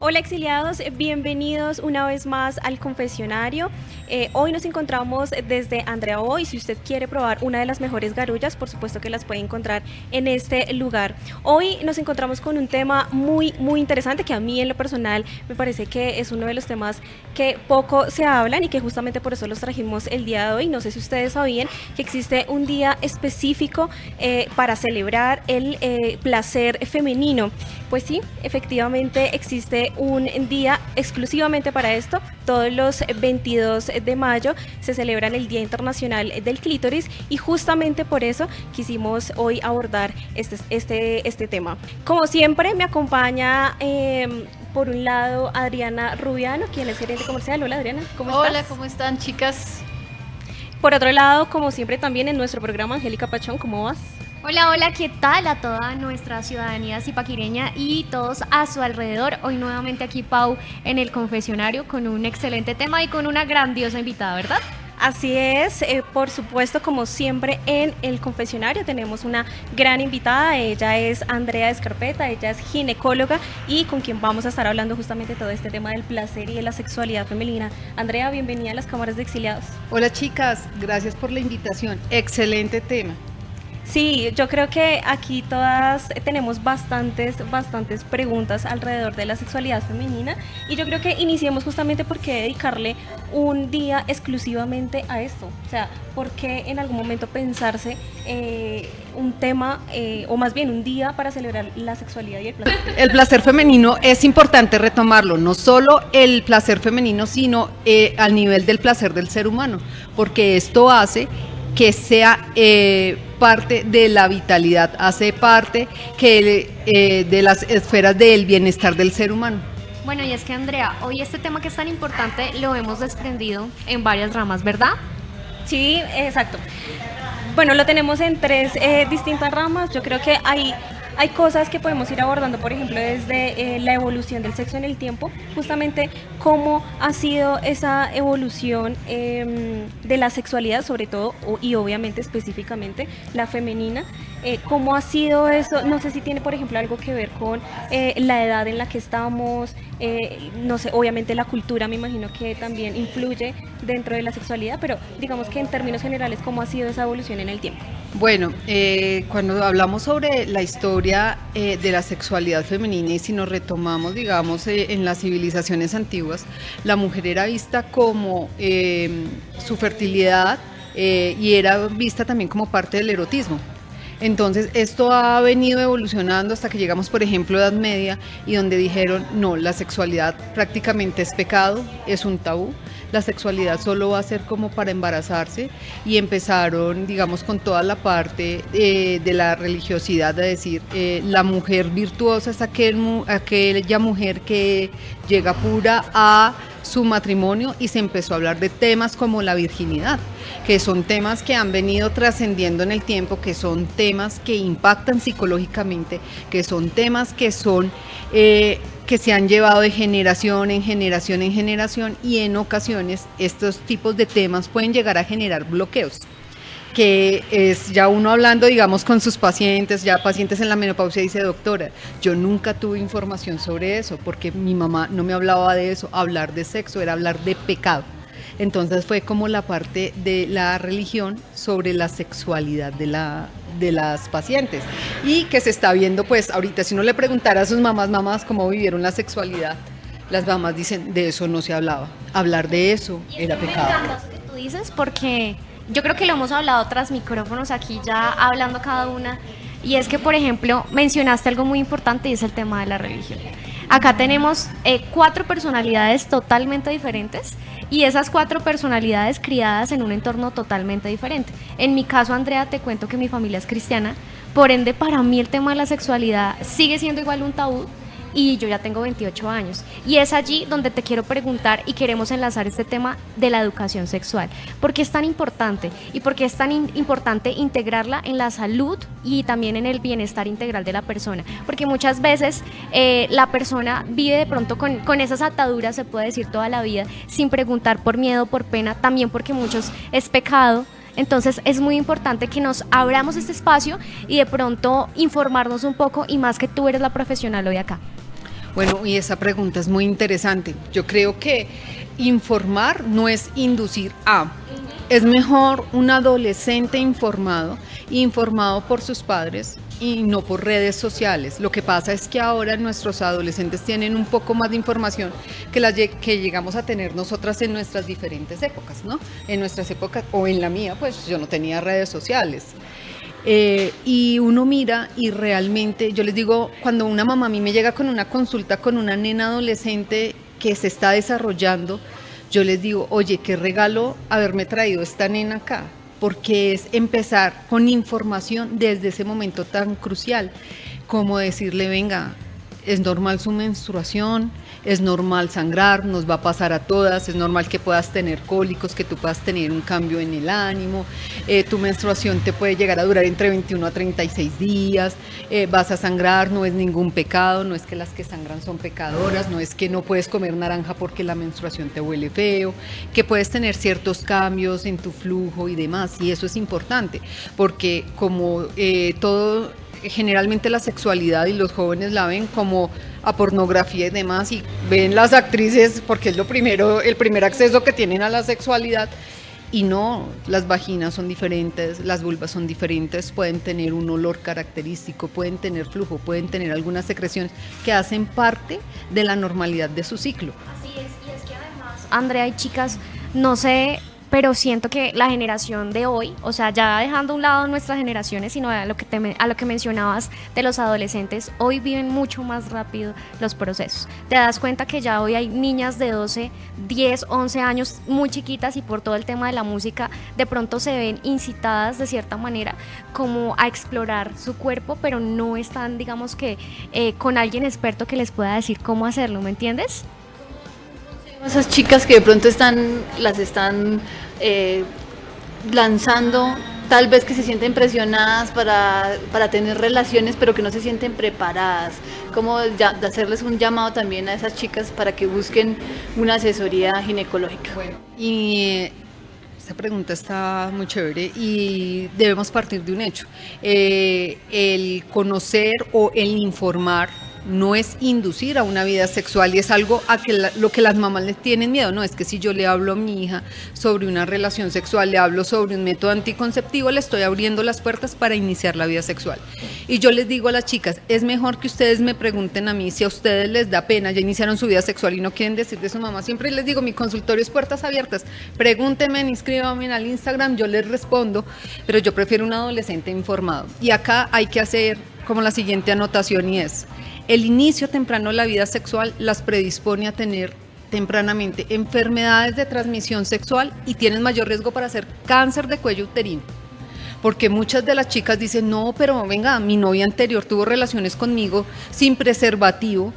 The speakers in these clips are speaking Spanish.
Hola exiliados, bienvenidos una vez más al confesionario. Hoy nos encontramos desde Andrea Hoy. Si usted quiere probar una de las mejores garullas, por supuesto que las puede encontrar en este lugar. Hoy nos encontramos con un tema muy interesante que a mí en lo personal me parece que es uno de los temas que poco se hablan y que justamente por eso los trajimos el día de hoy. No sé si ustedes sabían que existe un día específico para celebrar el placer femenino. Pues sí, efectivamente existe un día exclusivamente para esto. Todos los 22 de mayo se celebra el Día Internacional del Clítoris y justamente por eso quisimos hoy abordar este tema. Como siempre me acompaña por un lado Adriana Rubiano, quien es gerente comercial. Hola Adriana, ¿cómo estás? Hola, ¿cómo están, chicas? Por otro lado, como siempre también en nuestro programa, Angélica Pachón, ¿cómo vas? Hola, hola, ¿qué tal a toda nuestra ciudadanía zipaquireña y todos a su alrededor? Hoy nuevamente aquí Pau en el confesionario con un excelente tema y con una grandiosa invitada, ¿verdad? Así es, por supuesto, como siempre en el confesionario tenemos una gran invitada. Ella es Andrea Escarpeta, ella es ginecóloga y con quien vamos a estar hablando justamente todo este tema del placer y de la sexualidad femenina. Andrea, bienvenida a las cámaras de exiliados. Hola, chicas, gracias por la invitación. Excelente tema. Sí, yo creo que aquí todas tenemos bastantes preguntas alrededor de la sexualidad femenina y yo creo que iniciemos justamente por qué dedicarle un día exclusivamente a esto. O sea, por qué en algún momento pensarse un tema o más bien un día para celebrar la sexualidad y el placer. El placer femenino es importante retomarlo, no solo el placer femenino, sino al nivel del placer del ser humano, porque esto hace que sea parte de la vitalidad, hace parte de las esferas del bienestar del ser humano. Bueno, y es que Andrea, hoy este tema que es tan importante lo hemos desprendido en varias ramas, ¿verdad? Sí, exacto. Bueno, lo tenemos en tres distintas ramas. Yo creo que hay cosas que podemos ir abordando, por ejemplo, desde la evolución del sexo en el tiempo, justamente cómo ha sido esa evolución de la sexualidad, sobre todo, y obviamente específicamente la femenina, cómo ha sido eso. No sé si tiene, por ejemplo, algo que ver con la edad en la que estamos, no sé, obviamente la cultura me imagino que también influye dentro de la sexualidad, pero digamos que en términos generales, ¿cómo ha sido esa evolución en el tiempo? Bueno, cuando hablamos sobre la historia de la sexualidad femenina y si nos retomamos, digamos, en las civilizaciones antiguas, la mujer era vista como su fertilidad y era vista también como parte del erotismo. Entonces esto ha venido evolucionando hasta que llegamos, por ejemplo, a Edad Media y donde dijeron, no, la sexualidad prácticamente es pecado, es un tabú, la sexualidad solo va a ser como para embarazarse y empezaron, digamos, con toda la parte de la religiosidad de decir, la mujer virtuosa es aquella mujer que llega pura a su matrimonio y se empezó a hablar de temas como la virginidad, que son temas que han venido trascendiendo en el tiempo, que son temas que impactan psicológicamente, que son temas que son que se han llevado de generación en generación en generación y en ocasiones estos tipos de temas pueden llegar a generar bloqueos, que es ya uno hablando, digamos, con sus pacientes, ya pacientes en la menopausia dice, doctora, yo nunca tuve información sobre eso, porque mi mamá no me hablaba de eso, hablar de sexo era hablar de pecado. Entonces fue como la parte de la religión sobre la sexualidad de las pacientes y que se está viendo, pues ahorita si uno le preguntara a sus mamás cómo vivieron la sexualidad, las mamás dicen, de eso no se hablaba, hablar de eso era pecado. Me encanta eso que tú dices porque yo creo que lo hemos hablado tras micrófonos aquí ya hablando cada una y es que, por ejemplo, mencionaste algo muy importante y es el tema de la religión. Acá tenemos 4 personalidades totalmente diferentes y esas 4 personalidades criadas en un entorno totalmente diferente. En mi caso, Andrea, te cuento que mi familia es cristiana, por ende para mí el tema de la sexualidad sigue siendo igual un tabú y yo ya tengo 28 años. Y es allí donde te quiero preguntar y queremos enlazar este tema de la educación sexual. ¿Por qué es tan importante? Y por qué es tan importante integrarla en la salud y también en el bienestar integral de la persona. Porque muchas veces la persona vive de pronto con esas ataduras, se puede decir, toda la vida, sin preguntar por miedo, por pena, también porque muchos es pecado. Entonces es muy importante que nos abramos este espacio y de pronto informarnos un poco y más que tú eres la profesional hoy acá. Bueno, y esa pregunta es muy interesante. Yo creo que informar no es inducir a. Es mejor un adolescente informado por sus padres y no por redes sociales. Lo que pasa es que ahora nuestros adolescentes tienen un poco más de información que llegamos a tener nosotras en nuestras diferentes épocas, ¿no? En nuestras épocas, o en la mía, pues yo no tenía redes sociales. Y uno mira y realmente, yo les digo, cuando una mamá a mí me llega con una consulta con una nena adolescente que se está desarrollando, yo les digo, oye, qué regalo haberme traído esta nena acá, porque es empezar con información desde ese momento tan crucial, como decirle, venga, es normal su menstruación, es normal sangrar, nos va a pasar a todas, es normal que puedas tener cólicos, que tú puedas tener un cambio en el ánimo, tu menstruación te puede llegar a durar entre 21 a 36 días, vas a sangrar, no es ningún pecado, no es que las que sangran son pecadoras, no es que no puedes comer naranja porque la menstruación te huele feo, que puedes tener ciertos cambios en tu flujo y demás, y eso es importante, porque como todo... Generalmente la sexualidad y los jóvenes la ven como a pornografía y demás y ven las actrices porque es lo primero, el primer acceso que tienen a la sexualidad y no, las vaginas son diferentes, las vulvas son diferentes, pueden tener un olor característico, pueden tener flujo, pueden tener algunas secreciones que hacen parte de la normalidad de su ciclo. Así es, y es que además, Andrea y chicas, no sé, pero siento que la generación de hoy, o sea, ya dejando a un lado nuestras generaciones, sino a lo que mencionabas de los adolescentes, hoy viven mucho más rápido los procesos. Te das cuenta que ya hoy hay niñas de 12, 10, 11 años muy chiquitas y por todo el tema de la música, de pronto se ven incitadas de cierta manera como a explorar su cuerpo, pero no están, digamos que, con alguien experto que les pueda decir cómo hacerlo, ¿me entiendes? Esas chicas que de pronto las están lanzando, tal vez que se sienten presionadas para tener relaciones, pero que no se sienten preparadas, como de hacerles un llamado también a esas chicas para que busquen una asesoría ginecológica. Bueno, y esta pregunta está muy chévere y debemos partir de un hecho. El conocer o el informar no es inducir a una vida sexual y es algo a que lo que las mamás les tienen miedo, no es que si yo le hablo a mi hija sobre una relación sexual, le hablo sobre un método anticonceptivo, le estoy abriendo las puertas para iniciar la vida sexual. Y yo les digo a las chicas, es mejor que ustedes me pregunten a mí si a ustedes les da pena, ya iniciaron su vida sexual y no quieren decir de su mamá, siempre les digo, mi consultorio es puertas abiertas, pregúntenme, inscríbanme al Instagram, yo les respondo, pero yo prefiero un adolescente informado. Y acá hay que hacer como la siguiente anotación y es, el inicio temprano de la vida sexual las predispone a tener tempranamente enfermedades de transmisión sexual y tienen mayor riesgo para hacer cáncer de cuello uterino. Porque muchas de las chicas dicen, no, pero venga, mi novia anterior tuvo relaciones conmigo sin preservativo,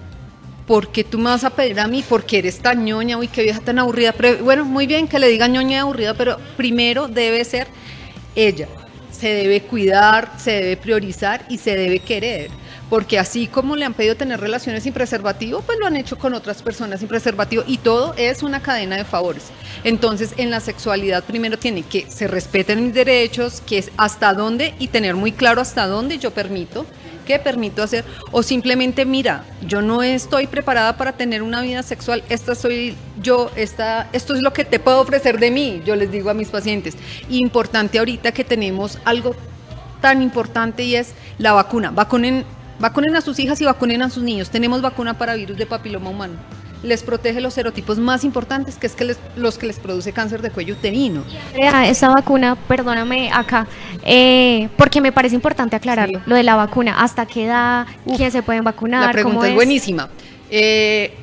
¿por qué tú me vas a pedir a mí? Porque eres tan ñoña, uy, qué vieja tan aburrida. Pero, bueno, muy bien que le digan ñoña y aburrida, pero primero debe ser ella. Se debe cuidar, se debe priorizar y se debe querer. Porque así como le han pedido tener relaciones sin preservativo, pues lo han hecho con otras personas sin preservativo y todo es una cadena de favores. Entonces, en la sexualidad primero tiene que se respeten mis derechos, que es hasta dónde y tener muy claro hasta dónde yo permito, qué permito hacer, o simplemente mira, yo no estoy preparada para tener una vida sexual, esto es lo que te puedo ofrecer de mí, yo les digo a mis pacientes. Importante ahorita que tenemos algo tan importante y es la vacuna. Vacunen a sus hijas y vacunen a sus niños. Tenemos vacuna para virus de papiloma humano. Les protege los serotipos más importantes, que es los que les produce cáncer de cuello uterino. Esta vacuna, perdóname acá, porque me parece importante aclararlo, Sí. lo de la vacuna, ¿hasta qué edad? ¿Quién se pueden vacunar? La pregunta ¿Cómo es buenísima.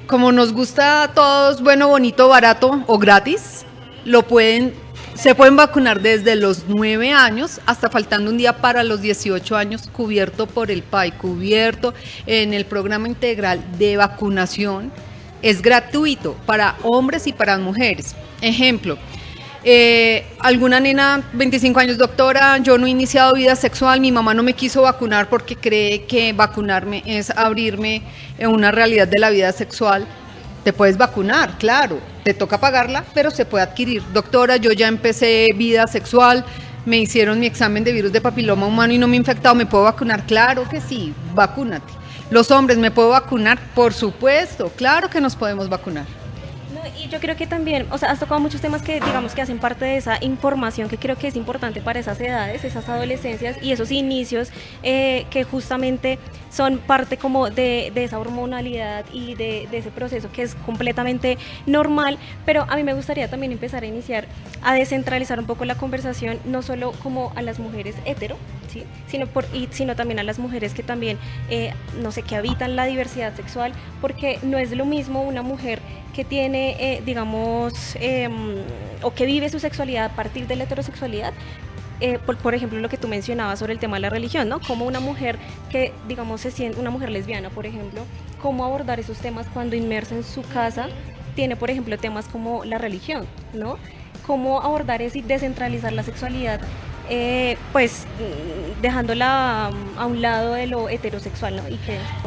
Como nos gusta a todos, bueno, bonito, barato o gratis, se pueden vacunar desde los 9 años hasta faltando un día para los 18 años, cubierto por el PAI, cubierto en el programa integral de vacunación. Es gratuito para hombres y para mujeres. Ejemplo, alguna nena, 25 años, doctora, yo no he iniciado vida sexual, mi mamá no me quiso vacunar porque cree que vacunarme es abrirme en una realidad de la vida sexual. Te puedes vacunar, claro, te toca pagarla, pero se puede adquirir. Doctora, yo ya empecé vida sexual, me hicieron mi examen de virus de papiloma humano y no me he infectado, ¿me puedo vacunar? Claro que sí, vacúnate. Los hombres, ¿me puedo vacunar? Por supuesto, claro que nos podemos vacunar. No, y yo creo que también, o sea, has tocado muchos temas que digamos que hacen parte de esa información que creo que es importante para esas edades, esas adolescencias y esos inicios que justamente son parte como de esa hormonalidad y de ese proceso que es completamente normal, pero a mí me gustaría también empezar a iniciar a descentralizar un poco la conversación, no solo como a las mujeres hetero, ¿sí? sino también a las mujeres que también, no sé, que habitan la diversidad sexual, porque no es lo mismo una mujer que tiene, digamos, o que vive su sexualidad a partir de la heterosexualidad, por ejemplo, lo que tú mencionabas sobre el tema de la religión, ¿no? Como una mujer que, digamos, se siente, una mujer lesbiana, por ejemplo, cómo abordar esos temas cuando inmersa en su casa tiene, por ejemplo, temas como la religión, ¿no? Cómo abordar eso y descentralizar la sexualidad, pues dejándola a un lado de lo heterosexual, ¿no?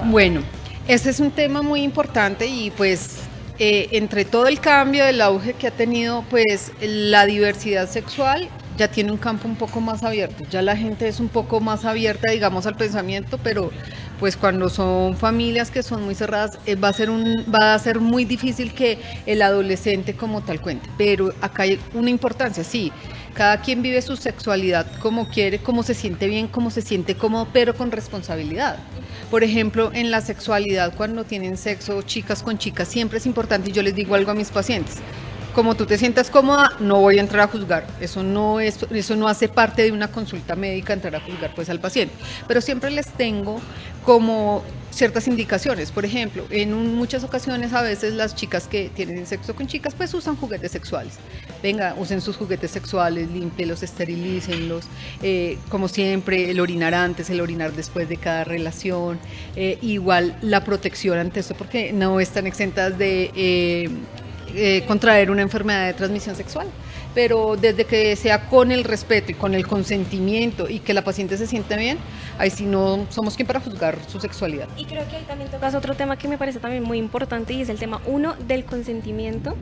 Bueno, ese es un tema muy importante y pues entre todo el cambio, el auge que ha tenido, pues la diversidad sexual ya tiene un campo un poco más abierto, ya la gente es un poco más abierta, digamos, al pensamiento, pero pues cuando son familias que son muy cerradas, va a ser muy difícil que el adolescente como tal cuente, pero acá hay una importancia, sí, cada quien vive su sexualidad como quiere, como se siente bien, como se siente cómodo, pero con responsabilidad. Por ejemplo, en la sexualidad, cuando tienen sexo chicas con chicas, siempre es importante, y yo les digo algo a mis pacientes, como tú te sientas cómoda, no voy a entrar a juzgar, eso no hace parte de una consulta médica entrar a juzgar pues al paciente, pero siempre les tengo como ciertas indicaciones, por ejemplo, en muchas ocasiones a veces las chicas que tienen sexo con chicas pues usan juguetes sexuales, venga, usen sus juguetes sexuales, límpienlos, esterilícenlos, como siempre el orinar antes, el orinar después de cada relación, igual la protección ante esto porque no están exentas de contraer una enfermedad de transmisión sexual, pero desde que sea con el respeto y con el consentimiento y que la paciente se sienta bien, ahí sí no somos quien para juzgar su sexualidad. Y creo que ahí también tocas otro tema que me parece también muy importante y es el tema, uno, del consentimiento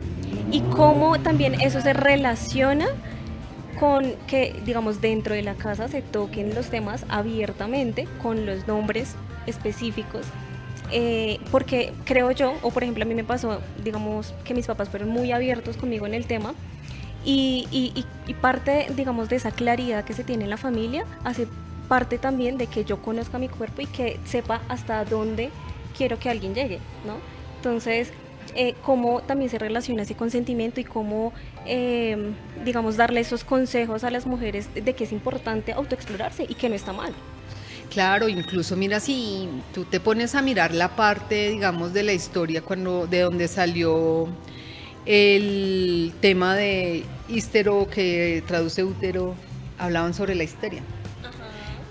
y cómo también eso se relaciona con que, digamos, dentro de la casa se toquen los temas abiertamente con los nombres específicos. Porque creo yo, o por ejemplo a mí me pasó, digamos, que mis papás fueron muy abiertos conmigo en el tema y parte, digamos, de esa claridad que se tiene en la familia hace parte también de que yo conozca mi cuerpo y que sepa hasta dónde quiero que alguien llegue, ¿no? Entonces, cómo también se relaciona ese consentimiento y cómo, digamos, darle esos consejos a las mujeres de que es importante autoexplorarse y que no está mal. Claro, incluso mira, si tú te pones a mirar la parte, digamos, de la historia, de donde salió el tema de histero, que traduce útero, hablaban sobre la histeria.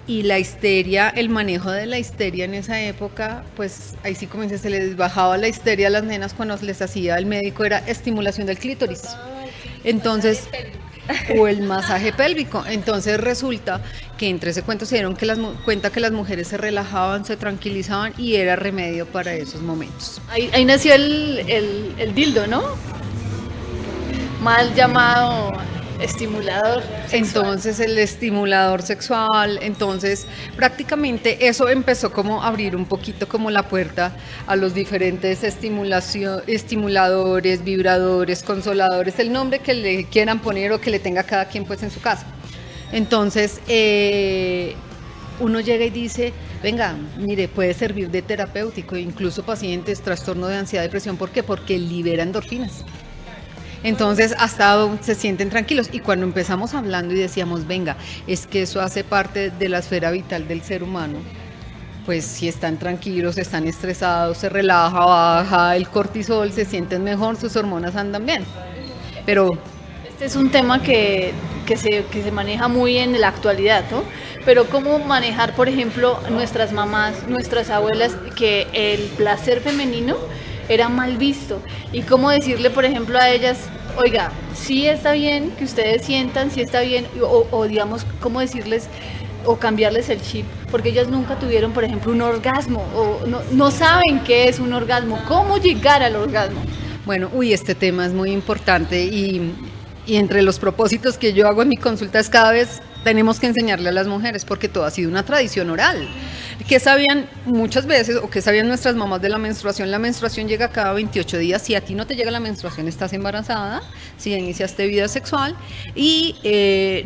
Y la histeria, el manejo de la histeria en esa época, pues ahí sí como dice, se les bajaba la histeria a las nenas cuando les hacía el médico, era estimulación del clítoris. Entonces, o el masaje pélvico. Entonces resulta que entre ese cuento se dieron cuenta que las mujeres se relajaban, se tranquilizaban y era remedio para esos momentos. Ahí nació el dildo, ¿no? Mal llamado estimulador sexual. Entonces el estimulador sexual, entonces prácticamente eso empezó como a abrir un poquito como la puerta a los diferentes estimuladores, vibradores, consoladores, el nombre que le quieran poner o que le tenga cada quien pues en su casa. Entonces uno llega y dice, venga, mire, puede servir de terapéutico, incluso pacientes, trastorno de ansiedad, depresión, ¿por qué? Porque libera endorfinas. Entonces hasta se sienten tranquilos y cuando empezamos hablando y decíamos, venga, es que eso hace parte de la esfera vital del ser humano, pues si están tranquilos, están estresados, se relaja, baja el cortisol, se sienten mejor, sus hormonas andan bien. Pero este es un tema que se maneja muy en la actualidad, ¿no? Pero cómo manejar, por ejemplo, nuestras mamás, nuestras abuelas, que el placer femenino era mal visto, y cómo decirle, por ejemplo, a ellas, oiga, sí está bien que ustedes sientan, sí está bien, o digamos, cómo decirles o cambiarles el chip, porque ellas nunca tuvieron, por ejemplo, un orgasmo, o no saben qué es un orgasmo, cómo llegar al orgasmo. Bueno, este tema es muy importante y entre los propósitos que yo hago en mi consulta es cada vez tenemos que enseñarle a las mujeres porque todo ha sido una tradición oral. ¿Qué sabían muchas veces o qué sabían nuestras mamás de la menstruación? La menstruación llega cada 28 días. Si a ti no te llega la menstruación, estás embarazada, si iniciaste vida sexual y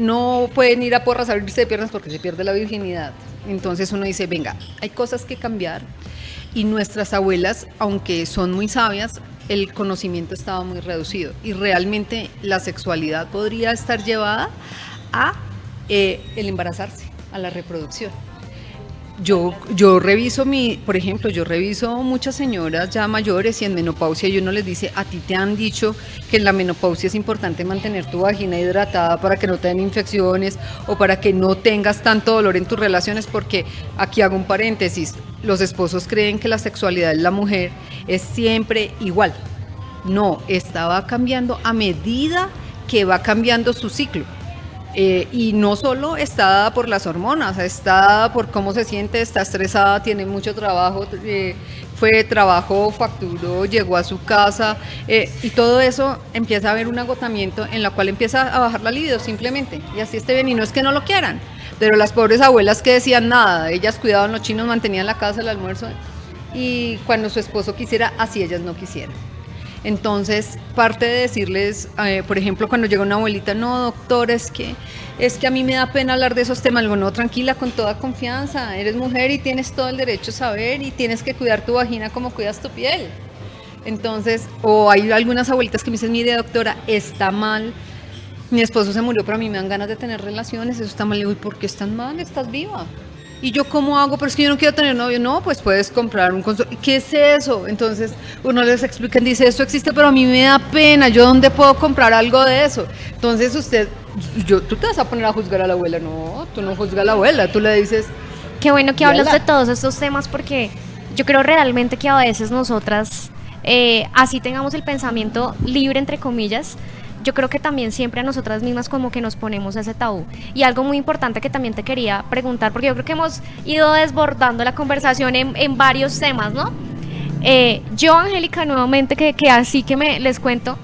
no pueden ir a porras a abrirse de piernas porque se pierde la virginidad. Entonces uno dice, venga, hay cosas que cambiar y nuestras abuelas, aunque son muy sabias, el conocimiento estaba muy reducido y realmente la sexualidad podría estar llevada a el embarazarse, a la reproducción. Yo reviso por ejemplo, yo reviso muchas señoras ya mayores y en menopausia y uno les dice, a ti te han dicho que en la menopausia es importante mantener tu vagina hidratada para que no te den infecciones o para que no tengas tanto dolor en tus relaciones, porque aquí hago un paréntesis, los esposos creen que la sexualidad de la mujer es siempre igual. No, va cambiando a medida que va cambiando su ciclo. Y no solo está dada por las hormonas, está dada por cómo se siente, está estresada, tiene mucho trabajo, facturó, llegó a su casa y todo eso empieza a haber un agotamiento en la cual empieza a bajar la libido simplemente y así esté bien y no es que no lo quieran, pero las pobres abuelas que decían nada, ellas cuidaban los chinos, mantenían la casa, el almuerzo y cuando su esposo quisiera, así ellas no quisieran. Entonces, parte de decirles, por ejemplo, cuando llega una abuelita, no, doctor, es que a mí me da pena hablar de esos temas. Digo, no, tranquila, con toda confianza, eres mujer y tienes todo el derecho a saber y tienes que cuidar tu vagina como cuidas tu piel. Entonces, o hay algunas abuelitas que me dicen, mire, doctora, está mal, mi esposo se murió, pero a mí me dan ganas de tener relaciones, eso está mal. Le digo, ¿y por qué estás mal? Estás viva. ¿Y yo cómo hago? Pero es que yo no quiero tener novio. No, pues puedes comprar un consultorio. ¿Qué es eso? Entonces uno les explica, dice, esto existe, pero a mí me da pena. ¿Yo dónde puedo comprar algo de eso? Entonces tú te vas a poner a juzgar a la abuela. No, tú no juzgas a la abuela, tú le dices... Qué bueno que hablas de todos estos temas porque yo creo realmente que a veces nosotras, así tengamos el pensamiento libre, entre comillas, yo creo que también siempre a nosotras mismas como que nos ponemos ese tabú. Y algo muy importante que también te quería preguntar, porque yo creo que hemos ido desbordando la conversación en varios temas, ¿no? Yo, Angélica, nuevamente, que así que les cuento,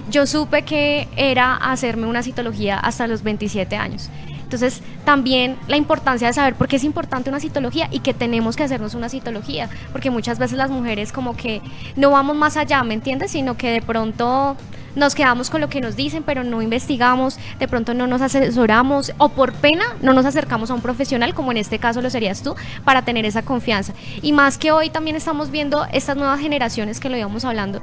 yo supe que era hacerme una citología hasta los 27 años. Entonces, también la importancia de saber por qué es importante una citología y que tenemos que hacernos una citología, porque muchas veces las mujeres como que no vamos más allá, ¿me entiendes? Sino que de pronto nos quedamos con lo que nos dicen, pero no investigamos, de pronto no nos asesoramos o por pena no nos acercamos a un profesional, como en este caso lo serías tú, para tener esa confianza. Y más que hoy también estamos viendo estas nuevas generaciones que lo íbamos hablando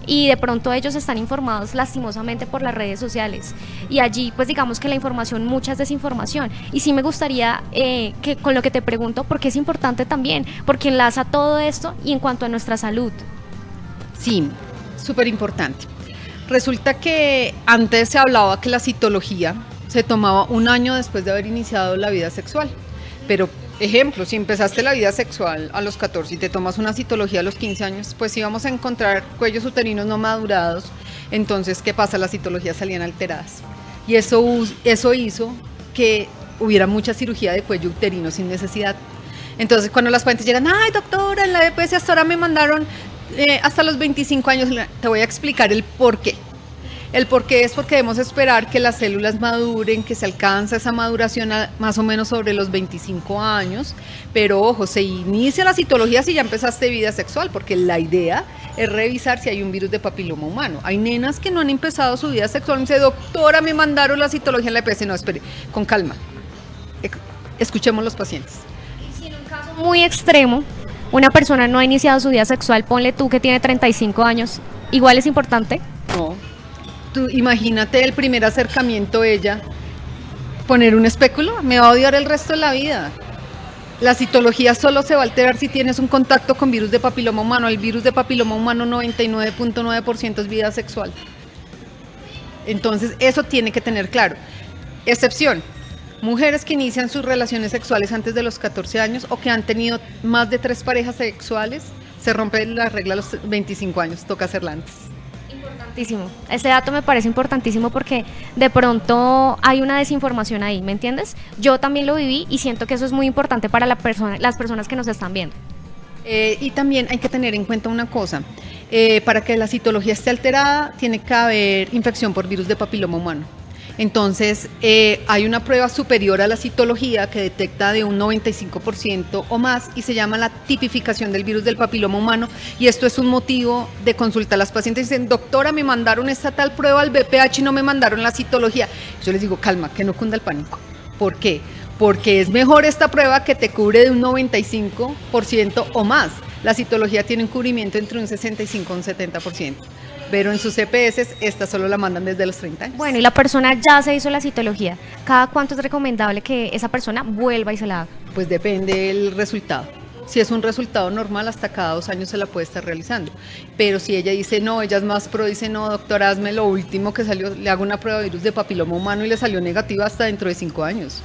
y de pronto ellos están informados lastimosamente por las redes sociales y allí pues digamos que la información mucha es desinformación y sí me gustaría que con lo que te pregunto, porque es importante también, porque enlaza todo esto y en cuanto a nuestra salud. Sí, súper importante. Resulta que antes se hablaba que la citología se tomaba 1 año después de haber iniciado la vida sexual. Pero, ejemplo, si empezaste la vida sexual a los 14 y te tomas una citología a los 15 años, pues íbamos a encontrar cuellos uterinos no madurados. Entonces, ¿qué pasa? Las citologías salían alteradas. Y eso hizo que hubiera mucha cirugía de cuello uterino sin necesidad. Entonces, cuando las pacientes llegan, ay, doctora, en la EPS hasta ahora me mandaron hasta los 25 años, te voy a explicar el por qué. El por qué es porque debemos esperar que las células maduren, que se alcanza esa maduración más o menos sobre los 25 años, pero ojo, se inicia la citología si ya empezaste vida sexual, porque la idea es revisar si hay un virus de papiloma humano. Hay nenas que no han empezado su vida sexual y me dice, doctora, me mandaron la citología en la EPS. No, espere, con calma, escuchemos los pacientes. Y si en un caso muy extremo, una persona no ha iniciado su vida sexual, ponle tú que tiene 35 años, ¿igual es importante? No. Tú imagínate el primer acercamiento ella, poner un espéculo, me va a odiar el resto de la vida. La citología solo se va a alterar si tienes un contacto con virus de papiloma humano. El virus de papiloma humano 99.9% es vida sexual. Entonces eso tiene que tener claro. Excepción, mujeres que inician sus relaciones sexuales antes de los 14 años o que han tenido más de 3 parejas sexuales, se rompe la regla a los 25 años, toca hacerla antes. Importantísimo. Este dato me parece importantísimo porque de pronto hay una desinformación ahí, ¿me entiendes? Yo también lo viví y siento que eso es muy importante para las personas que nos están viendo. Y también hay que tener en cuenta una cosa, para que la citología esté alterada tiene que haber infección por virus de papiloma humano. Entonces, hay una prueba superior a la citología que detecta de un 95% o más y se llama la tipificación del virus del papiloma humano, y esto es un motivo de consulta. Las pacientes dicen, doctora, me mandaron esta tal prueba al BPH y no me mandaron la citología. Yo les digo, calma, que no cunda el pánico. ¿Por qué? Porque es mejor esta prueba que te cubre de un 95% o más. La citología tiene un cubrimiento entre un 65 y un 70%. Pero en sus EPS esta solo la mandan desde los 30 años. Bueno, y la persona ya se hizo la citología. ¿Cada cuánto es recomendable que esa persona vuelva y se la haga? Pues depende del resultado. Si es un resultado normal, hasta cada 2 años se la puede estar realizando. Pero si ella dice no, ella es más pro, dice no, doctora, hazme lo último que salió, le hago una prueba de virus de papiloma humano y le salió negativa hasta dentro de 5 años.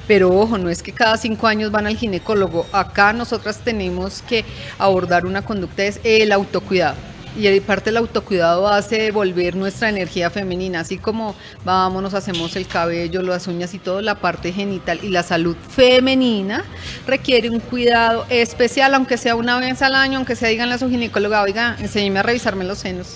Pero ojo, no es que cada 5 años van al ginecólogo. Acá nosotras tenemos que abordar una conducta, es el autocuidado. Y parte del autocuidado hace volver nuestra energía femenina, así como vamos, nos hacemos el cabello, las uñas y todo, la parte genital y la salud femenina requiere un cuidado especial, aunque sea una vez al año, aunque sea díganle a su ginecóloga, oiga, enséñeme a revisarme los senos,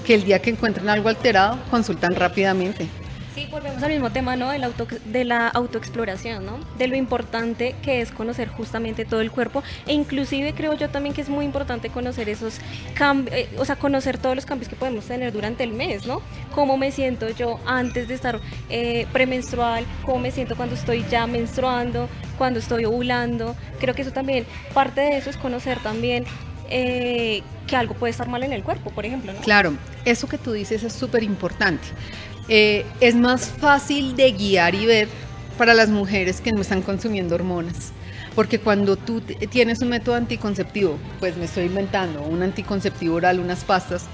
que el día que encuentren algo alterado, consultan rápidamente. Sí, volvemos al mismo tema, ¿no? De la autoexploración, ¿no? De lo importante que es conocer justamente todo el cuerpo, e inclusive creo yo también que es muy importante conocer esos cambios, o sea, conocer todos los cambios que podemos tener durante el mes, ¿no? Cómo me siento yo antes de estar premenstrual, cómo me siento cuando estoy ya menstruando, cuando estoy ovulando. Creo que eso también, parte de eso es conocer también que algo puede estar mal en el cuerpo, por ejemplo, ¿no? Claro, eso que tú dices es súper importante. Es más fácil de guiar y ver para las mujeres que no están consumiendo hormonas, porque cuando tú tienes un método anticonceptivo, pues me estoy inventando, un anticonceptivo oral, unas pastas,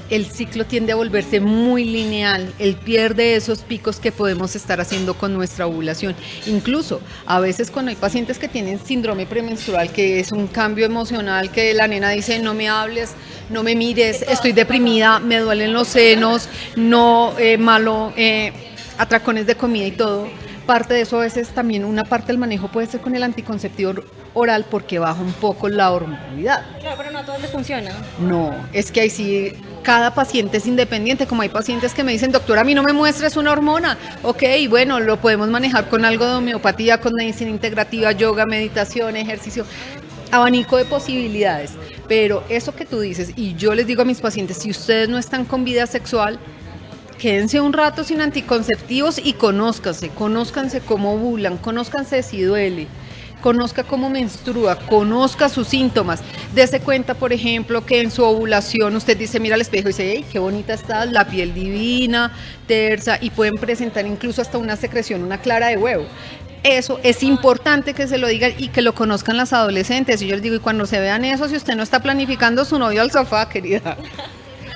el ciclo tiende a volverse muy lineal, él pierde esos picos que podemos estar haciendo con nuestra ovulación. Incluso a veces cuando hay pacientes que tienen síndrome premenstrual, que es un cambio emocional, que la nena dice no me hables, no me mires, estoy deprimida, me duelen los senos, no atracones de comida y todo. Parte de eso a veces también una parte del manejo puede ser con el anticonceptivo oral porque baja un poco la hormonalidad. Claro, pero no a todos les funciona. No, es que ahí sí, cada paciente es independiente, como hay pacientes que me dicen, doctora, a mí no me muestres una hormona, ok, bueno, lo podemos manejar con algo de homeopatía, con medicina integrativa, yoga, meditación, ejercicio, abanico de posibilidades, pero eso que tú dices, y yo les digo a mis pacientes, si ustedes no están con vida sexual, quédense un rato sin anticonceptivos y conózcanse cómo ovulan, conózcanse si duele, conozca cómo menstrua, conozca sus síntomas, dése cuenta, por ejemplo, que en su ovulación usted dice, mira al espejo y dice, hey, qué bonita estás, la piel divina, tersa, y pueden presentar incluso hasta una secreción, una clara de huevo. Eso es importante que se lo digan y que lo conozcan las adolescentes. Y yo les digo, y cuando se vean eso, si usted no está planificando su novio al sofá, querida,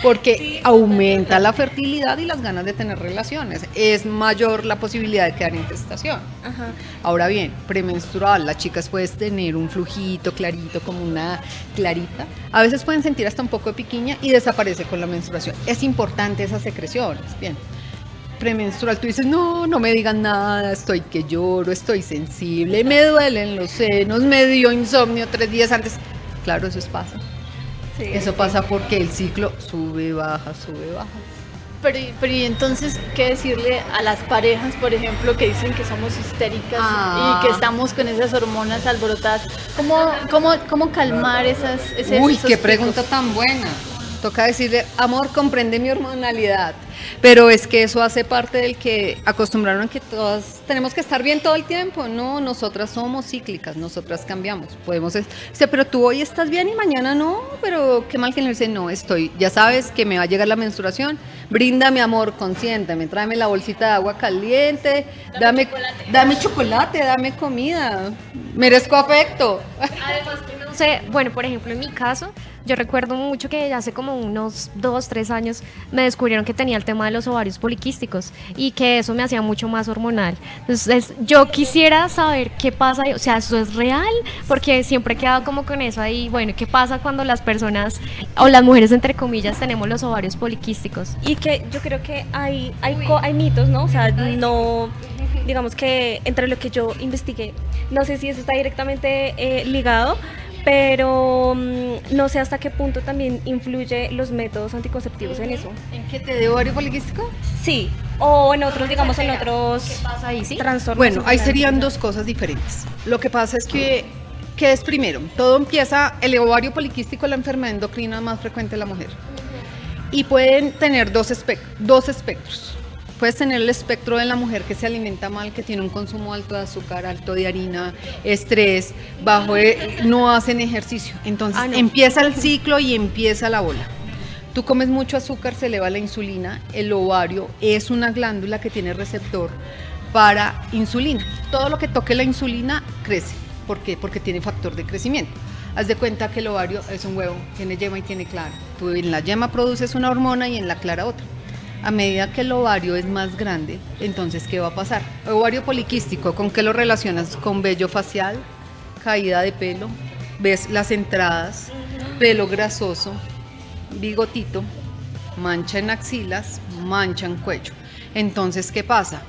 porque sí, aumenta la fertilidad y las ganas de tener relaciones, es mayor la posibilidad de quedar en gestación. Ajá. Ahora bien, premenstrual, las chicas pueden tener un flujito clarito, como una clarita, a veces pueden sentir hasta un poco de piquiña y desaparece con la menstruación. Es importante esas secreciones, bien. Premenstrual, tú dices, no me digan nada, estoy que lloro, estoy sensible, me duelen los senos, me dio insomnio 3 días antes. Claro, eso pasa. Sí, eso pasa porque el ciclo sube, baja, sube, baja. Pero y entonces, ¿qué decirle a las parejas, por ejemplo, que dicen que somos histéricas y que estamos con esas hormonas alborotadas? ¿Cómo calmar esos Uy, qué picos? pregunta tan buena. Toca decirle, amor, comprende mi hormonalidad. Pero es que eso hace parte del que acostumbraron a que todas tenemos que estar bien todo el tiempo. No, nosotras somos cíclicas, nosotras cambiamos. Podemos decir, pero tú hoy estás bien y mañana no, pero qué mal que le dice, no, ya sabes que me va a llegar la menstruación, bríndame amor, consiénteme, tráeme la bolsita de agua caliente, dame chocolate, dame comida, merezco afecto. Además que no sé, bueno, por ejemplo, en mi caso, yo recuerdo mucho que hace como unos 2-3 años me descubrieron que tenía el tema de los ovarios poliquísticos y que eso me hacía mucho más hormonal. Entonces, yo quisiera saber qué pasa, o sea, ¿eso es real? Porque siempre he quedado como con eso ahí, bueno, ¿qué pasa cuando las personas, o las mujeres entre comillas, tenemos los ovarios poliquísticos? Y que yo creo que hay mitos, ¿no? O sea, no, digamos que entre lo que yo investigué, no sé si eso está directamente ligado, pero no sé hasta qué punto también influye los métodos anticonceptivos en eso. ¿En qué te dé ovario poliquístico? Sí, o en otros, digamos, en otros ¿Qué pasa ahí, sí? trastornos. Bueno, ahí hormonales. serían dos cosas diferentes. Lo que pasa es que, ¿qué es primero? Todo empieza, el ovario poliquístico, la enfermedad endocrina más frecuente de la mujer. Y pueden tener dos espectros. Puedes tener el espectro de la mujer que se alimenta mal, que tiene un consumo alto de azúcar, alto de harina, estrés, no hacen ejercicio. Entonces empieza el ciclo y empieza la bola. Tú comes mucho azúcar, se eleva la insulina. El ovario es una glándula que tiene receptor para insulina. Todo lo que toque la insulina crece. ¿Por qué? Porque tiene factor de crecimiento. Haz de cuenta que el ovario es un huevo, tiene yema y tiene clara. Tú en la yema produces una hormona y en la clara otra. A medida que el ovario es más grande, entonces, ¿qué va a pasar? Ovario poliquístico, ¿con qué lo relacionas? Con vello facial, caída de pelo, ves las entradas, pelo grasoso, bigotito, mancha en axilas, mancha en cuello. Entonces, ¿qué pasa?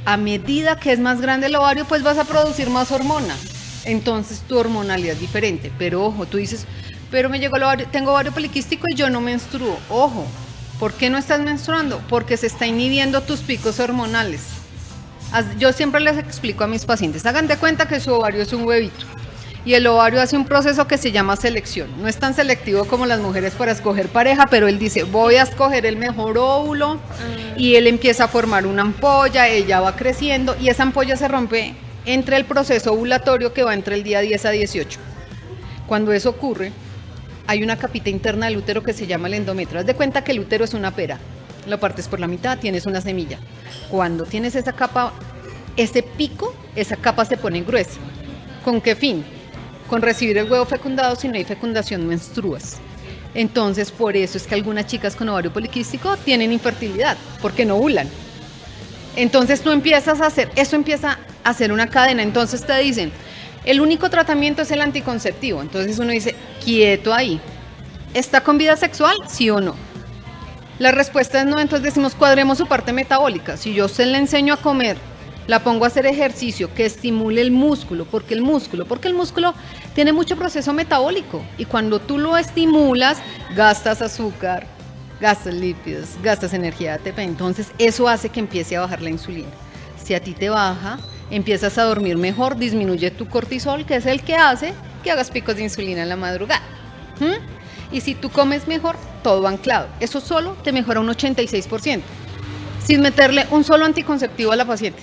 A medida que es más grande el ovario, pues vas a producir más hormona. Entonces, tu hormonalidad es diferente. Pero ojo, tú dices, pero me llegó el ovario, tengo ovario poliquístico y yo no menstruo. Ojo. ¿Por qué no estás menstruando? Porque se está inhibiendo tus picos hormonales. Yo siempre les explico a mis pacientes, hagan de cuenta que su ovario es un huevito y el ovario hace un proceso que se llama selección. No es tan selectivo como las mujeres para escoger pareja, pero él dice, voy a escoger el mejor óvulo y él empieza a formar una ampolla, ella va creciendo y esa ampolla se rompe entre el proceso ovulatorio que va entre el día 10 a 18. Cuando eso ocurre, hay una capita interna del útero que se llama el endometrio. Haz de cuenta que el útero es una pera. Lo partes por la mitad, tienes una semilla. Cuando tienes esa capa, ese pico, esa capa se pone gruesa. ¿Con qué fin? Con recibir el huevo fecundado. Si no hay fecundación, menstruas. Entonces, por eso es que algunas chicas con ovario poliquístico tienen infertilidad, porque no ovulan. Entonces tú empiezas a hacer, eso empieza a hacer una cadena. Entonces te dicen, el único tratamiento es el anticonceptivo. Entonces uno dice, quieto ahí. ¿Está con vida sexual? ¿Sí o no? La respuesta es no, entonces decimos, cuadremos su parte metabólica. Si yo a usted le enseño a comer, la pongo a hacer ejercicio que estimule el músculo, porque el músculo tiene mucho proceso metabólico. Y cuando tú lo estimulas, gastas azúcar, gastas lípidos, gastas energía ATP. Entonces eso hace que empiece a bajar la insulina. Si a ti te baja, empiezas a dormir mejor, disminuye tu cortisol, que es el que hace que hagas picos de insulina en la madrugada. Y si tú comes mejor, todo va anclado. Eso solo te mejora un 86%, sin meterle un solo anticonceptivo a la paciente.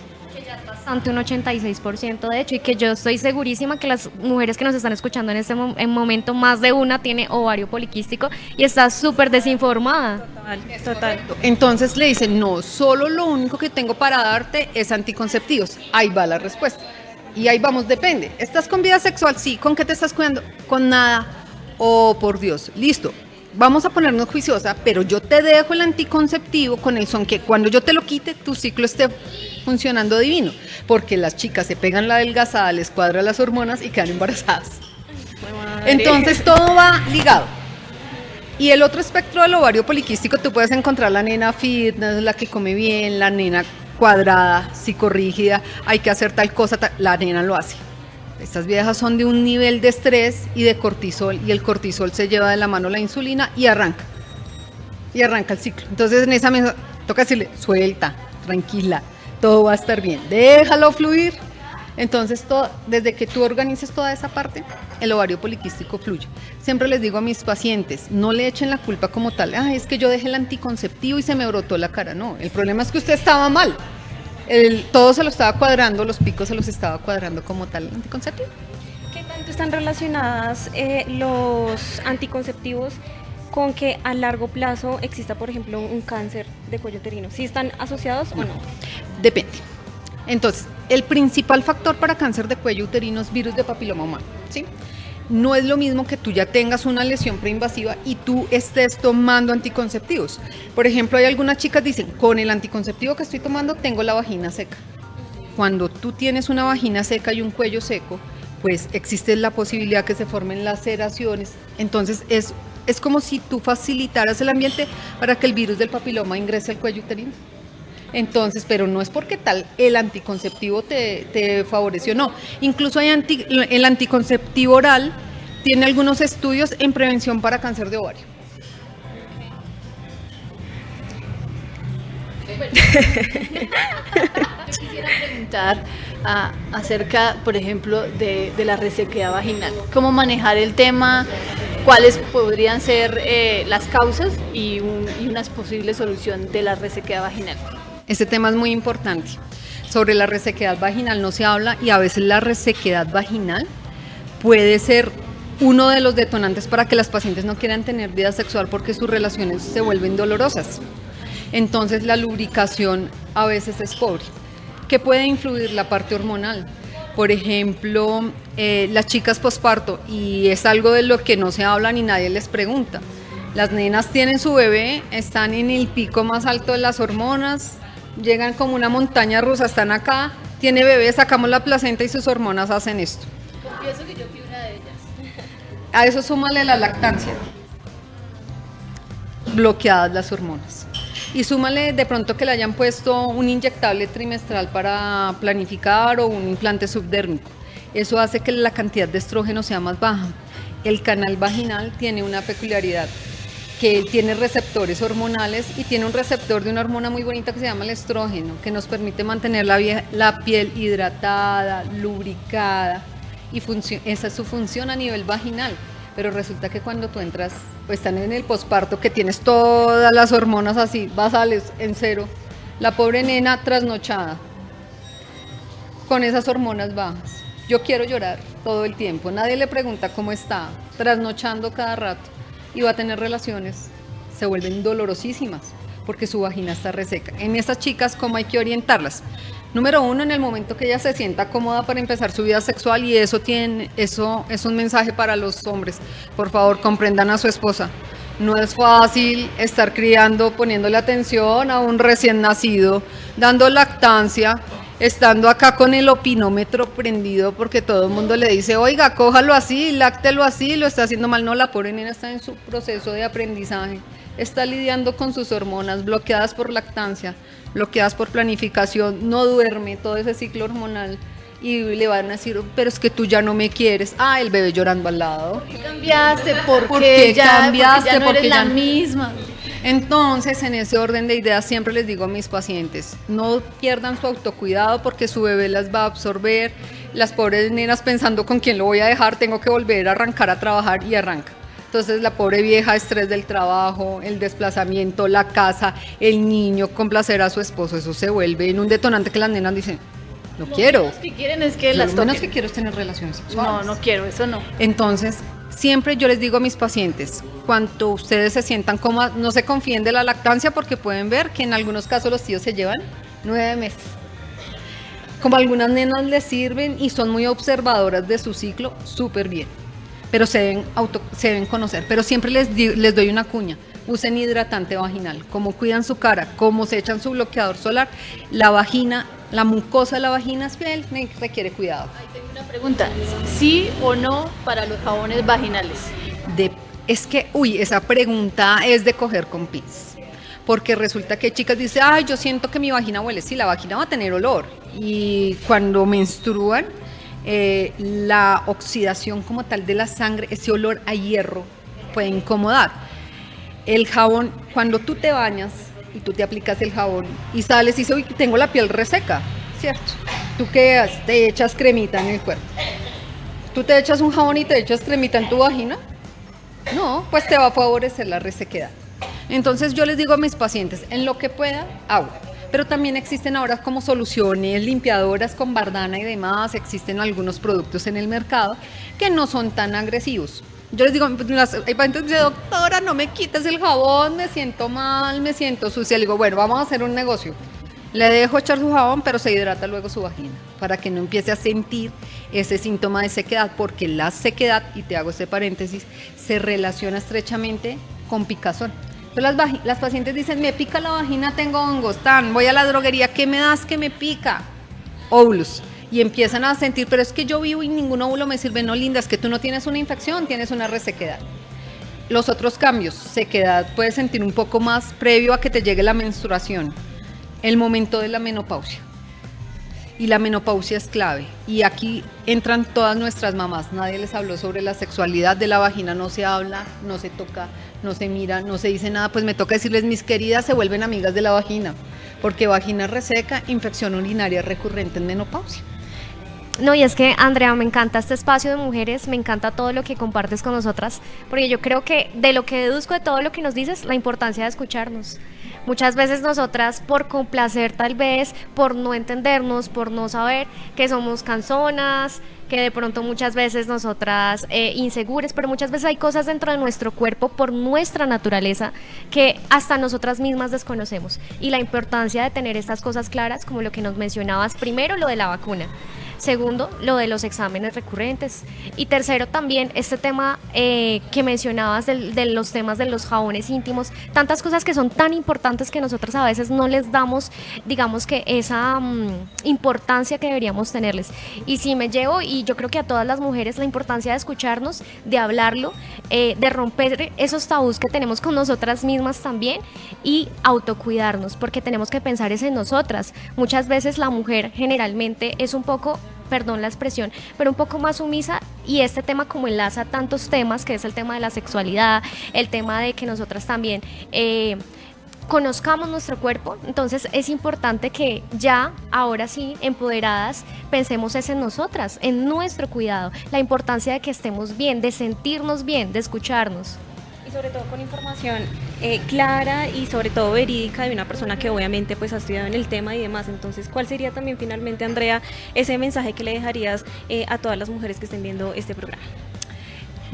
Bastante, un 86% de hecho, y que yo estoy segurísima que las mujeres que nos están escuchando en este momento, más de una tiene ovario poliquístico y está súper desinformada. Total. Entonces le dicen, no, solo lo único que tengo para darte es anticonceptivos. Ahí va la respuesta. Y ahí vamos, depende. ¿Estás con vida sexual? Sí. ¿Con qué te estás cuidando? Con nada. Oh, por Dios. Listo. Vamos a ponernos juiciosa, pero yo te dejo el anticonceptivo con el son que cuando yo te lo quite, tu ciclo esté funcionando divino. Porque las chicas se pegan la adelgazada, les cuadra las hormonas y quedan embarazadas. Entonces todo va ligado. Y el otro espectro del ovario poliquístico, tú puedes encontrar la nena fitness, la que come bien, la nena cuadrada, psicorrígida, hay que hacer tal cosa, la nena lo hace. Estas viejas son de un nivel de estrés y de cortisol, y el cortisol se lleva de la mano la insulina y arranca el ciclo. Entonces en esa mesa toca decirle, suelta, tranquila, todo va a estar bien, déjalo fluir. Entonces, desde que tú organices toda esa parte, el ovario poliquístico fluye. Siempre les digo a mis pacientes, no le echen la culpa como tal, es que yo dejé el anticonceptivo y se me brotó la cara. No, el problema es que usted estaba mal. Todo se lo estaba cuadrando, los picos se los estaba cuadrando como tal el anticonceptivo. ¿Qué tanto están relacionadas los anticonceptivos con que a largo plazo exista, por ejemplo, un cáncer de cuello uterino? ¿Sí están asociados o no? Depende. Entonces, el principal factor para cáncer de cuello uterino es virus de papiloma humano, ¿sí? No es lo mismo que tú ya tengas una lesión preinvasiva y tú estés tomando anticonceptivos. Por ejemplo, hay algunas chicas que dicen, con el anticonceptivo que estoy tomando tengo la vagina seca. Cuando tú tienes una vagina seca y un cuello seco, pues existe la posibilidad que se formen laceraciones. Entonces, es como si tú facilitaras el ambiente para que el virus del papiloma ingrese al cuello uterino. Entonces, pero no es porque tal el anticonceptivo te favoreció, no. Incluso hay el anticonceptivo oral tiene algunos estudios en prevención para cáncer de ovario. Yo quisiera preguntar acerca, por ejemplo, de la resequedad vaginal. ¿Cómo manejar el tema? ¿Cuáles podrían ser las causas y una posible solución de la resequedad vaginal? Este tema es muy importante. Sobre la resequedad vaginal no se habla y a veces la resequedad vaginal puede ser uno de los detonantes para que las pacientes no quieran tener vida sexual porque sus relaciones se vuelven dolorosas. Entonces la lubricación a veces es pobre. ¿Qué puede influir? La parte hormonal. Por ejemplo, las chicas posparto, y es algo de lo que no se habla ni nadie les pregunta. Las nenas tienen su bebé, están en el pico más alto de las hormonas, llegan como una montaña rusa, están acá, tiene bebé, sacamos la placenta y sus hormonas hacen esto. Confieso que yo fui una de ellas. A eso súmale la lactancia, bloqueadas las hormonas. Y súmale de pronto que le hayan puesto un inyectable trimestral para planificar o un implante subdérmico. Eso hace que la cantidad de estrógeno sea más baja. El canal vaginal tiene una peculiaridad, que él tiene receptores hormonales y tiene un receptor de una hormona muy bonita que se llama el estrógeno, que nos permite mantener la piel hidratada, lubricada, y esa es su función a nivel vaginal. Pero resulta que cuando tú entras, pues están en el posparto, que tienes todas las hormonas así, basales, en cero, la pobre nena trasnochada, con esas hormonas bajas. Yo quiero llorar todo el tiempo, nadie le pregunta cómo está, trasnochando cada rato, y va a tener relaciones, se vuelven dolorosísimas, porque su vagina está reseca. En estas chicas, ¿cómo hay que orientarlas? Número uno, en el momento que ella se sienta cómoda para empezar su vida sexual, y eso es un mensaje para los hombres. Por favor, comprendan a su esposa. No es fácil estar criando, poniéndole atención a un recién nacido, dando lactancia, estando acá con el opinómetro prendido porque todo el mundo le dice, oiga, cójalo así, láctelo así, lo está haciendo mal. No, la pobre nena está en su proceso de aprendizaje, está lidiando con sus hormonas bloqueadas por lactancia, bloqueadas por planificación, no duerme, todo ese ciclo hormonal, y le van a decir, pero es que tú ya no me quieres. Ah, el bebé llorando al lado. ¿Por qué cambiaste? ¿Por ¿Por qué qué ya cambiaste? Porque ya no Porque eres ya la no- misma? Entonces, en ese orden de ideas, siempre les digo a mis pacientes, no pierdan su autocuidado porque su bebé las va a absorber. Las pobres nenas pensando con quién lo voy a dejar, tengo que volver a arrancar a trabajar, y arranca. Entonces la pobre vieja, estrés del trabajo, el desplazamiento, la casa, el niño, complacer a su esposo, eso se vuelve en un detonante que las nenas dicen, no quiero. Lo que quieren es que Lo las menos que toquen. quiero es tener relaciones No, sexuales. no quiero, eso no. Entonces, siempre yo les digo a mis pacientes, cuando ustedes se sientan cómodas, no se confíen de la lactancia porque pueden ver que en algunos casos los tíos se llevan 9 meses. Como algunas nenas les sirven y son muy observadoras de su ciclo, súper bien. Pero se deben conocer. Pero siempre les doy una cuña. Usen hidratante vaginal. Como cuidan su cara, como se echan su bloqueador solar, la vagina, la mucosa de la vagina es piel, requiere cuidado. Ahí tengo una pregunta, ¿sí o no para los jabones vaginales? Esa pregunta es de coger con pinzas. Porque resulta que chicas dicen, ay, yo siento que mi vagina huele. Sí, la vagina va a tener olor. Y cuando menstruan, la oxidación como tal de la sangre, ese olor a hierro puede incomodar. El jabón, cuando tú te bañas y tú te aplicas el jabón y sales y dices, uy, tengo la piel reseca, ¿cierto? ¿Tú qué haces? Te echas cremita en el cuerpo. ¿Tú te echas un jabón y te echas cremita en tu vagina? No, pues te va a favorecer la resequedad. Entonces yo les digo a mis pacientes, en lo que pueda, agua. Pero también existen ahora como soluciones limpiadoras con bardana y demás, existen algunos productos en el mercado que no son tan agresivos. Yo les digo, hay pacientes que dicen, doctora, no me quites el jabón, me siento mal, me siento sucia. Le digo, bueno, vamos a hacer un negocio. Le dejo echar su jabón, pero se hidrata luego su vagina, para que no empiece a sentir ese síntoma de sequedad, porque la sequedad, y te hago este paréntesis, se relaciona estrechamente con picazón. Entonces las pacientes dicen, me pica la vagina, tengo hongos, voy a la droguería, ¿qué me das que me pica? Óvulos. Y empiezan a sentir, pero es que yo vivo y ningún óvulo me sirve. No, linda, es que tú no tienes una infección, tienes una resequedad. Los otros cambios, sequedad, puedes sentir un poco más previo a que te llegue la menstruación, el momento de la menopausia. y la menopausia es clave. Y aquí entran todas nuestras mamás. Nadie les habló sobre la sexualidad de la vagina, no se habla, no se toca, no se mira, no se dice nada. Pues me toca decirles, mis queridas, se vuelven amigas de la vagina, porque vagina reseca, infección urinaria recurrente en menopausia. No, y es que, Andrea, me encanta este espacio de mujeres, me encanta todo lo que compartes con nosotras, porque yo creo que de lo que deduzco de todo lo que nos dices, la importancia de escucharnos. Muchas veces nosotras, por complacer tal vez, por no entendernos, por no saber que somos canzonas, que de pronto muchas veces nosotras inseguras, pero muchas veces hay cosas dentro de nuestro cuerpo por nuestra naturaleza que hasta nosotras mismas desconocemos. Y la importancia de tener estas cosas claras, como lo que nos mencionabas, primero lo de la vacuna. Segundo, lo de los exámenes recurrentes. Y tercero, también este tema que mencionabas de los temas de los jabones íntimos, tantas cosas que son tan importantes que nosotros a veces no les damos, digamos que esa importancia que deberíamos tenerles. Y sí me llevo, y yo creo que a todas las mujeres, la importancia de escucharnos, de hablarlo, de romper esos tabús que tenemos con nosotras mismas también y autocuidarnos, porque tenemos que pensar es en nosotras. Muchas veces la mujer generalmente es un poco, perdón la expresión, pero un poco más sumisa, y este tema como enlaza tantos temas, que es el tema de la sexualidad, el tema de que nosotras también conozcamos nuestro cuerpo. Entonces es importante que ya, ahora sí, empoderadas, pensemos es en nosotras, en nuestro cuidado, la importancia de que estemos bien, de sentirnos bien, de escucharnos. Y sobre todo con información clara y sobre todo verídica de una persona que obviamente pues ha estudiado en el tema y demás. Entonces, ¿cuál sería también finalmente, Andrea, ese mensaje que le dejarías a todas las mujeres que estén viendo este programa?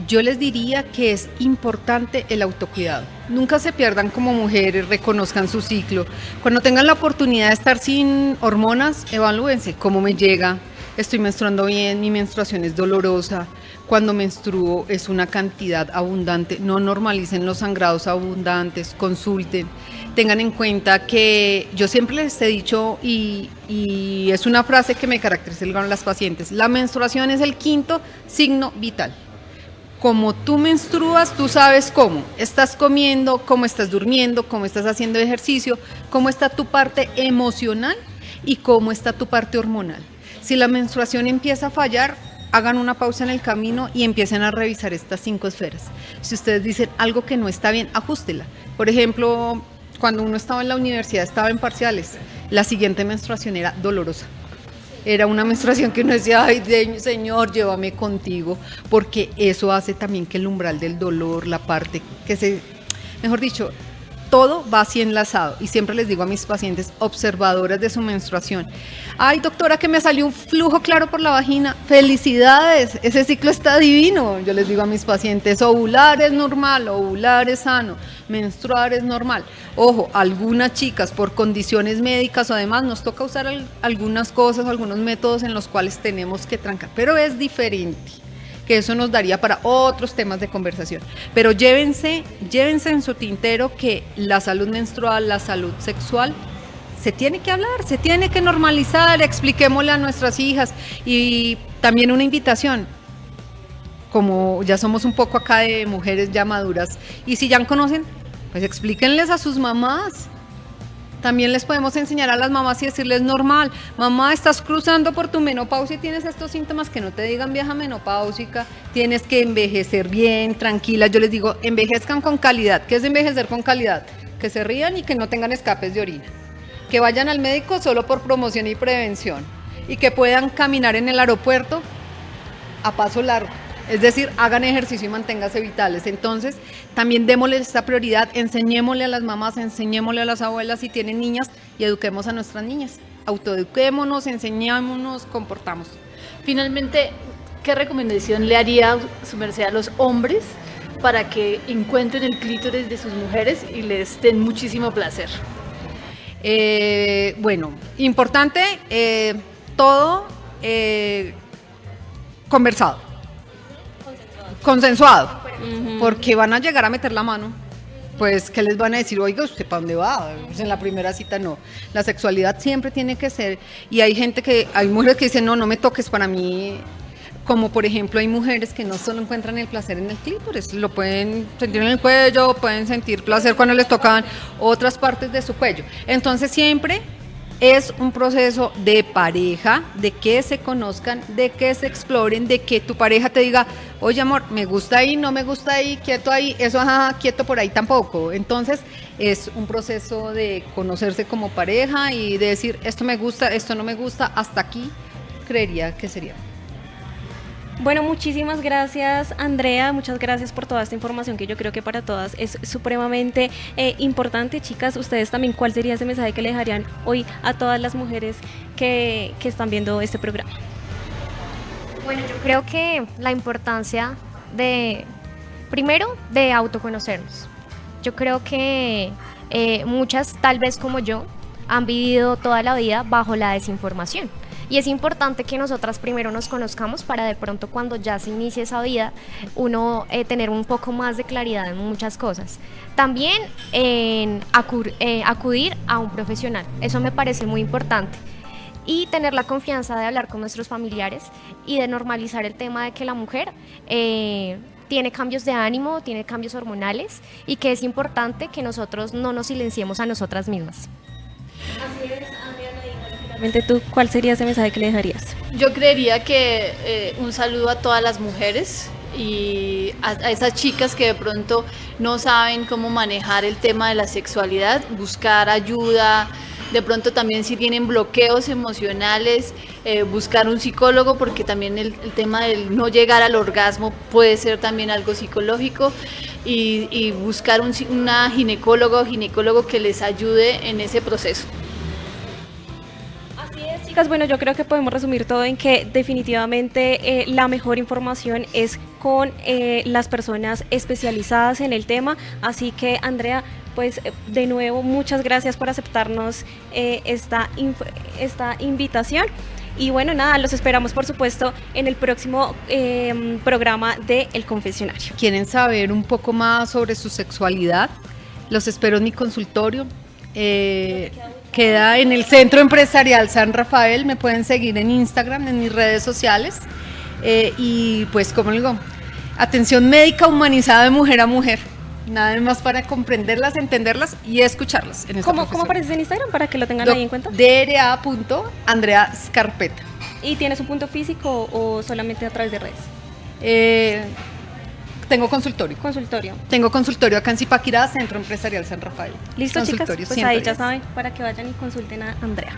Yo les diría que es importante el autocuidado. Nunca se pierdan como mujeres, reconozcan su ciclo. Cuando tengan la oportunidad de estar sin hormonas, evalúense cómo me llega, estoy menstruando bien, mi menstruación es dolorosa, cuando menstruo es una cantidad abundante, no normalicen los sangrados abundantes, consulten, tengan en cuenta que yo siempre les he dicho, y es una frase que me caracteriza con las pacientes, la menstruación es el quinto signo vital. Como tú menstruas, tú sabes cómo estás comiendo, cómo estás durmiendo, cómo estás haciendo ejercicio, cómo está tu parte emocional y cómo está tu parte hormonal. Si la menstruación empieza a fallar, hagan una pausa en el camino y empiecen a revisar estas 5 esferas. Si ustedes dicen algo que no está bien, ajústela. Por ejemplo, cuando uno estaba en la universidad, estaba en parciales, la siguiente menstruación era dolorosa. Era una menstruación que uno decía, ay, Señor, llévame contigo, porque eso hace también que el umbral del dolor, la parte mejor dicho, todo va así enlazado. Y siempre les digo a mis pacientes observadoras de su menstruación, ay, doctora, que me salió un flujo claro por la vagina, felicidades, ese ciclo está divino. Yo les digo a mis pacientes, ovular es normal, ovular es sano, menstruar es normal. Ojo, algunas chicas por condiciones médicas o demás nos toca usar algunas cosas, algunos métodos en los cuales tenemos que trancar, pero es diferente, que eso nos daría para otros temas de conversación. Pero llévense en su tintero que la salud menstrual, la salud sexual, se tiene que hablar, se tiene que normalizar, expliquémosle a nuestras hijas. Y también una invitación, como ya somos un poco acá de mujeres ya maduras, y si ya conocen, pues explíquenles a sus mamás. También les podemos enseñar a las mamás y decirles normal, mamá, estás cruzando por tu menopausia y tienes estos síntomas, que no te digan vieja menopáusica, tienes que envejecer bien, tranquila. Yo les digo, envejezcan con calidad. ¿Qué es envejecer con calidad? Que se rían y que no tengan escapes de orina, que vayan al médico solo por promoción y prevención y que puedan caminar en el aeropuerto a paso largo. Es decir, hagan ejercicio y manténganse vitales. Entonces, también démosle esta prioridad, enseñémosle a las mamás, enseñémosle a las abuelas si tienen niñas y eduquemos a nuestras niñas. Autoeduquémonos, enseñémonos, comportamos. Finalmente, ¿qué recomendación le haría su merced a los hombres para que encuentren el clítoris de sus mujeres y les den muchísimo placer? Bueno, importante, todo conversado. Consensuado, porque van a llegar a meter la mano, pues ¿qué les van a decir? Oiga, ¿usted para dónde va? Pues en la primera cita no. La sexualidad siempre tiene que ser, y hay mujeres que dicen, no me toques, para mí, como por ejemplo hay mujeres que no solo encuentran el placer en el clítoris, lo pueden sentir en el cuello, pueden sentir placer cuando les tocan otras partes de su cuello. Entonces siempre es un proceso de pareja, de que se conozcan, de que se exploren, de que tu pareja te diga, oye amor, me gusta ahí, no me gusta ahí, quieto ahí, eso ajá, quieto por ahí tampoco. Entonces es un proceso de conocerse como pareja y de decir, esto me gusta, esto no me gusta, hasta aquí creería que sería. Bueno, muchísimas gracias Andrea, muchas gracias por toda esta información que yo creo que para todas es supremamente importante. Chicas, ustedes también, ¿cuál sería ese mensaje que le dejarían hoy a todas las mujeres que están viendo este programa? Bueno, yo creo que la importancia de, primero, de autoconocernos. Yo creo que muchas, tal vez como yo, han vivido toda la vida bajo la desinformación. Y es importante que nosotras primero nos conozcamos para de pronto cuando ya se inicie esa vida, uno tener un poco más de claridad en muchas cosas. También en acudir a un profesional, eso me parece muy importante. Y tener la confianza de hablar con nuestros familiares y de normalizar el tema de que la mujer tiene cambios de ánimo, tiene cambios hormonales y que es importante que nosotros no nos silenciemos a nosotras mismas. Así es, Andrea, finalmente tú, ¿cuál sería ese mensaje que le dejarías? Yo creería que un saludo a todas las mujeres y a esas chicas que de pronto no saben cómo manejar el tema de la sexualidad, buscar ayuda, de pronto también si tienen bloqueos emocionales, buscar un psicólogo, porque también el tema del no llegar al orgasmo puede ser también algo psicológico, y buscar una ginecóloga o ginecólogo que les ayude en ese proceso. Así es, chicas, bueno, yo creo que podemos resumir todo en que definitivamente la mejor información es con las personas especializadas en el tema, así que Andrea, pues de nuevo muchas gracias por aceptarnos esta invitación. Y bueno, nada, los esperamos por supuesto en el próximo programa de El Confesionario. ¿Quieren saber un poco más sobre su sexualidad? Los espero en mi consultorio. Queda en el Centro Empresarial San Rafael. Me pueden seguir en Instagram, en mis redes sociales. Y pues, como digo, atención médica humanizada de mujer a mujer. Nada más para comprenderlas, entenderlas y escucharlas. En esta ¿Cómo profesión. apareces en Instagram para que lo tengan ahí en cuenta? DRA.Andrea Scarpeta. ¿Y tienes un punto físico o solamente a través de redes? Tengo consultorio. Consultorio. Tengo consultorio acá en Zipaquirá, Centro Empresarial San Rafael. Listo, chicas, Consultorio pues ahí ya 110. saben, para que vayan y consulten a Andrea.